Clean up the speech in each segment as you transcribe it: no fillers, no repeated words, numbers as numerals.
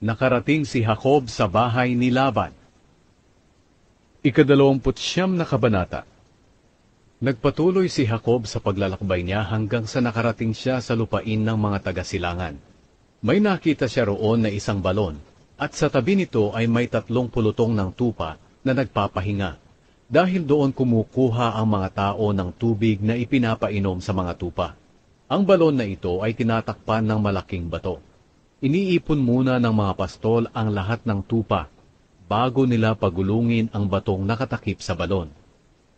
Nakarating si Jacob sa bahay ni Laban. Ika-29 na kabanata. Nagpatuloy si Jacob sa paglalakbay niya hanggang sa nakarating siya sa lupain ng mga taga-silangan. May nakita siya roon na isang balon, at sa tabi nito ay may 3 pulutong ng tupa na nagpapahinga, dahil doon kumukuha ang mga tao ng tubig na ipinapainom sa mga tupa. Ang balon na ito ay tinatakpan ng malaking bato. Iniipon muna ng mga pastol ang lahat ng tupa bago nila pagulungin ang batong nakatakip sa balon.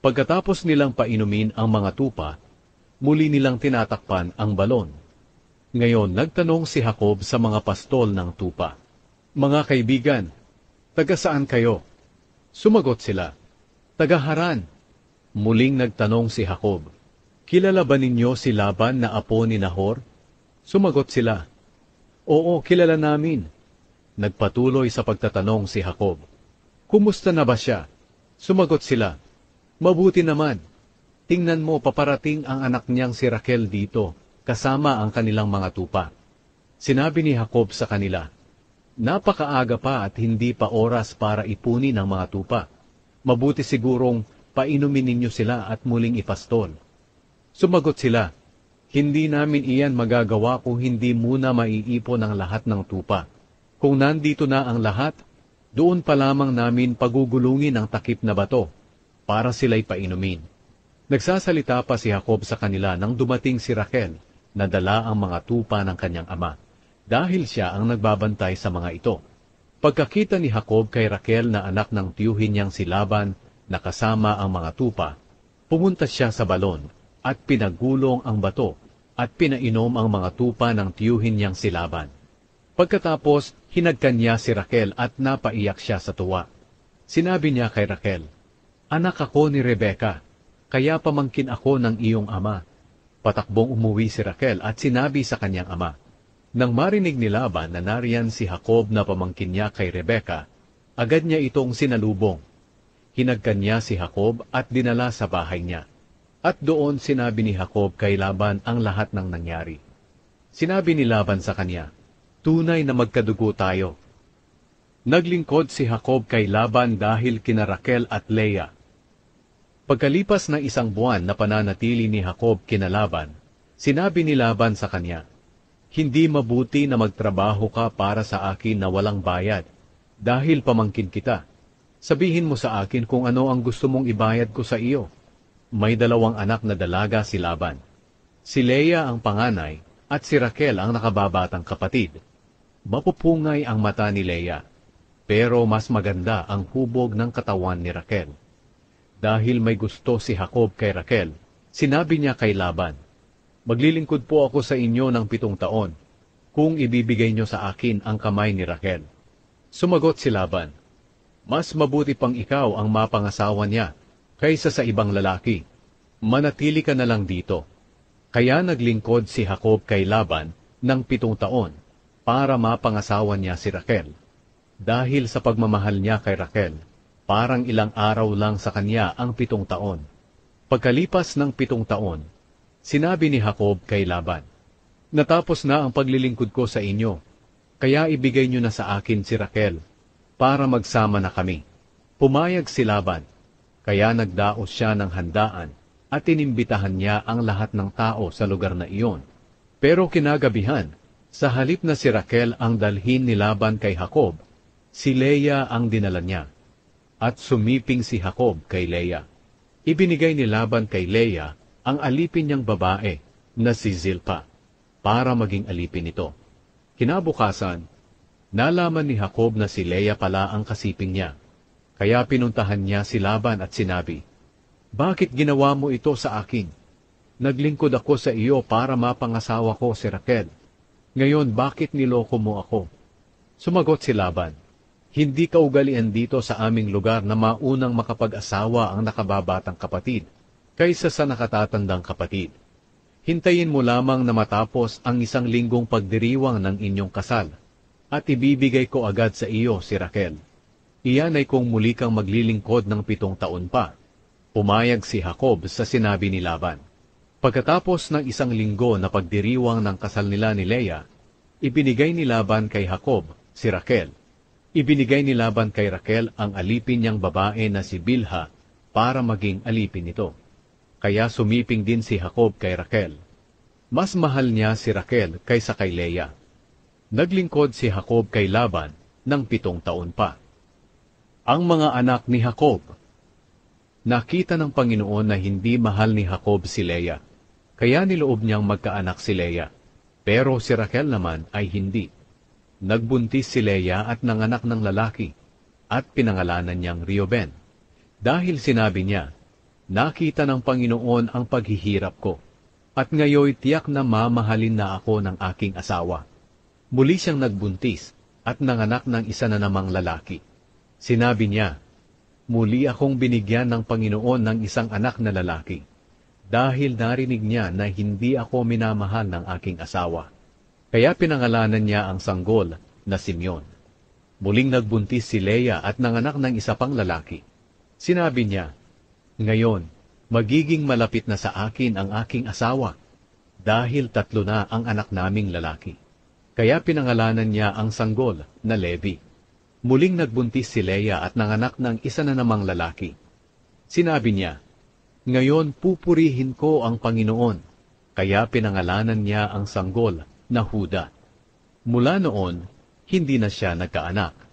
Pagkatapos nilang painumin ang mga tupa, muli nilang tinatakpan ang balon. Ngayon nagtanong si Jacob sa mga pastol ng tupa, "Mga kaibigan, taga saan kayo?" Sumagot sila, "Taga Haran." Muling nagtanong si Jacob, "Kilala ba ninyo si Laban na apo ni Nahor?" Sumagot sila, "Oo, kilala namin." Nagpatuloy sa pagtatanong si Jacob, "Kumusta na ba siya?" Sumagot sila, "Mabuti naman. Tingnan mo, paparating ang anak niyang si Raquel dito, kasama ang kanilang mga tupa." Sinabi ni Jacob sa kanila, "Napakaaga pa at hindi pa oras para ipunin ang mga tupa. Mabuti sigurong painumin ninyo sila at muling ipastol." Sumagot sila, "Hindi namin iyan magagawa kung hindi muna maiipon ang lahat ng tupa. Kung nandito na ang lahat, doon pa lamang namin pagugulungin ang takip na bato para sila'y painumin." Nagsasalita pa si Jacob sa kanila nang dumating si Raquel na dala ang mga tupa ng kanyang ama, dahil siya ang nagbabantay sa mga ito. Pagkakita ni Jacob kay Raquel na anak ng tiyuhin niyang si Laban na kasama ang mga tupa, pumunta siya sa balon at pinagulong ang bato at pinainom ang mga tupa ng tiyuhin niyang si Laban. Pagkatapos, hinagkan niya si Raquel at napaiyak siya sa tuwa. Sinabi niya kay Raquel, "Anak ako ni Rebeka, kaya pamangkin ako ng iyong ama." Patakbong umuwi si Raquel at sinabi sa kanyang ama. Nang marinig ni Laban na nariyan si Jacob na pamangkin niya kay Rebeka, agad niya itong sinalubong. Hinagkan niya si Jacob at dinala sa bahay niya. At doon sinabi ni Jacob kay Laban ang lahat ng nangyari. Sinabi ni Laban sa kanya, "Tunay na magkadugo tayo." Naglingkod si Jacob kay Laban dahil kina Raquel at Leah. Pagkalipas ng 1 buwan na pananatili ni Jacob kina Laban, sinabi ni Laban sa kanya, "Hindi mabuti na magtrabaho ka para sa akin na walang bayad, dahil pamangkin kita. Sabihin mo sa akin kung ano ang gusto mong ibayad ko sa iyo." May 2 anak na dalaga si Laban. Si Leah ang panganay at si Raquel ang nakababatang kapatid. Mapupungay ang mata ni Leah, pero mas maganda ang hubog ng katawan ni Raquel. Dahil may gusto si Jacob kay Raquel, sinabi niya kay Laban, "Maglilingkod po ako sa inyo ng 7 taon, kung ibibigay niyo sa akin ang kamay ni Raquel." Sumagot si Laban, "Mas mabuti pang ikaw ang mapangasawa niya, kaysa sa ibang lalaki. Manatili ka na lang dito." Kaya naglingkod si Jacob kay Laban ng 7 taon para mapangasawa niya si Raquel. Dahil sa pagmamahal niya kay Raquel, parang ilang araw lang sa kanya ang 7 taon. Pagkalipas ng 7 taon, sinabi ni Jacob kay Laban, "Natapos na ang paglilingkod ko sa inyo, kaya ibigay niyo na sa akin si Raquel para magsama na kami." Pumayag si Laban. Kaya nagdaos siya ng handaan at inimbitahan niya ang lahat ng tao sa lugar na iyon. Pero kinagabihan, sa halip na si Raquel ang dalhin ni Laban kay Jacob, si Leah ang dinala niya. At sumiping si Jacob kay Leah. Ibinigay ni Laban kay Leah ang alipin niyang babae na si Zilpa para maging alipin nito. Kinabukasan, nalaman ni Jacob na si Leah pala ang kasiping niya. Kaya pinuntahan niya si Laban at sinabi, "Bakit ginawa mo ito sa akin? Naglingkod ako sa iyo para mapangasawa ko si Raquel. Ngayon bakit niloko mo ako?" Sumagot si Laban, "Hindi kaugalian dito sa aming lugar na maunang makapag-asawa ang nakababatang kapatid, kaysa sa nakatatandang kapatid. Hintayin mo lamang na matapos ang 1 linggong pagdiriwang ng inyong kasal, at ibibigay ko agad sa iyo si Raquel. Iyan ay kung muli kang maglilingkod ng 7 taon pa." Pumayag si Jacob sa sinabi ni Laban. Pagkatapos ng 1 linggo na pagdiriwang ng kasal nila ni Leah, ibinigay ni Laban kay Jacob si Raquel. Ibinigay ni Laban kay Raquel ang alipin niyang babae na si Bilha para maging alipin nito. Kaya sumiping din si Jacob kay Raquel. Mas mahal niya si Raquel kaysa kay Leah. Naglingkod si Jacob kay Laban ng 7 taon pa. Ang mga anak ni Jacob. Nakita ng Panginoon na hindi mahal ni Jacob si Leah, kaya niloob niyang magkaanak si Leah. Pero si Raquel naman ay hindi. Nagbuntis si Leah at nanganak ng lalaki, at pinangalanan niyang Reuben. Dahil sinabi niya, nakita ng Panginoon ang paghihirap ko, at ngayoy tiyak na mamahalin na ako ng aking asawa. Muli siyang nagbuntis, at nanganak ng isa na namang lalaki. Sinabi niya, muli akong binigyan ng Panginoon ng isang anak na lalaki, dahil narinig niya na hindi ako minamahal ng aking asawa. Kaya pinangalanan niya ang sanggol na Simeon. Muling nagbuntis si Leah at nanganak ng isa pang lalaki. Sinabi niya, ngayon, magiging malapit na sa akin ang aking asawa, dahil 3 na ang anak naming lalaki. Kaya pinangalanan niya ang sanggol na Levi. Muling nagbuntis si Leah at nanganak ng isa na namang lalaki. Sinabi niya, ngayon pupurihin ko ang Panginoon. Kaya pinangalanan niya ang sanggol na Huda. Mula noon, hindi na siya nagkaanak.